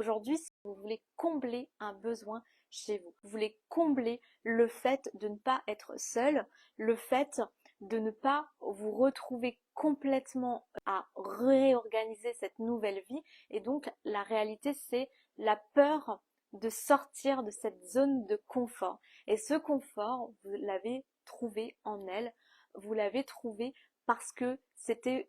Aujourd'hui, si vous voulez combler un besoin chez vous, vous voulez combler le fait de ne pas être seul, le fait de ne pas vous retrouver complètement à réorganiser cette nouvelle vie. Et donc, la réalité, c'est la peur de sortir de cette zone de confort. Et ce confort, vous l'avez trouvé en elle, vous l'avez trouvé parce que c'était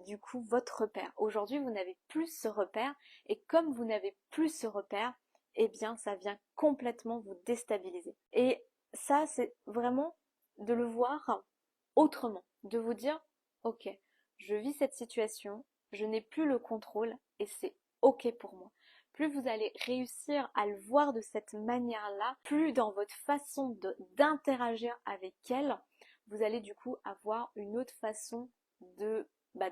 du coup votre repère. Aujourd'hui, vous n'avez plus ce repère et comme vous n'avez plus ce repère, eh bien, ça vient complètement vous déstabiliser. Et ça, c'est vraiment de le voir autrement, de vous dire, ok, je vis cette situation, je n'ai plus le contrôle et c'est ok pour moi. Plus vous allez réussir à le voir de cette manière-là, plus dans votre façon d'interagir avec elle, vous allez du coup avoir une autre façon de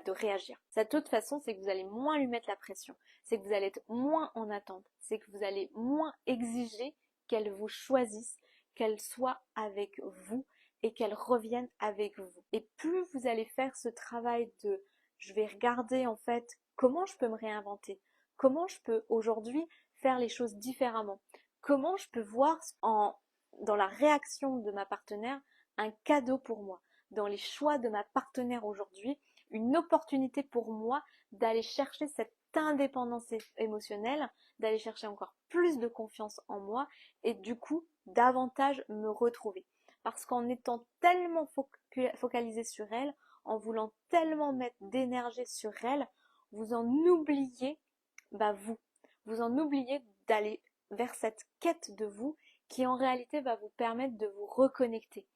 réagir. Cette autre façon, c'est que vous allez moins lui mettre la pression, c'est que vous allez être moins en attente, c'est que vous allez moins exiger qu'elle vous choisisse, qu'elle soit avec vous et qu'elle revienne avec vous. Et plus vous allez faire ce travail de je vais regarder en fait comment je peux me réinventer, comment je peux aujourd'hui faire les choses différemment, comment je peux voir dans la réaction de ma partenaire un cadeau pour moi, dans les choix de ma partenaire aujourd'hui, une opportunité pour moi d'aller chercher cette indépendance émotionnelle, d'aller chercher encore plus de confiance en moi et du coup davantage me retrouver. Parce qu'en étant tellement focalisé sur elle, en voulant tellement mettre d'énergie sur elle, vous en oubliez vous. Vous en oubliez d'aller vers cette quête de vous qui en réalité va vous permettre de vous reconnecter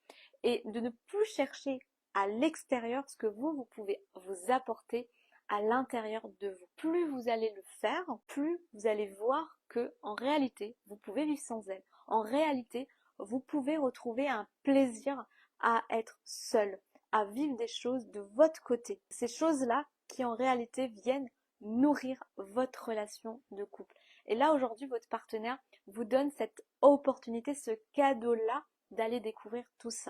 et de ne plus chercher à l'extérieur ce que vous pouvez vous apporter à l'intérieur de vous. Plus vous allez le faire, plus vous allez voir que en réalité, vous pouvez vivre sans elle. En réalité, vous pouvez retrouver un plaisir à être seul, à vivre des choses de votre côté. Ces choses-là qui en réalité viennent nourrir votre relation de couple. Et là aujourd'hui, votre partenaire vous donne cette opportunité, ce cadeau-là d'aller découvrir tout ça.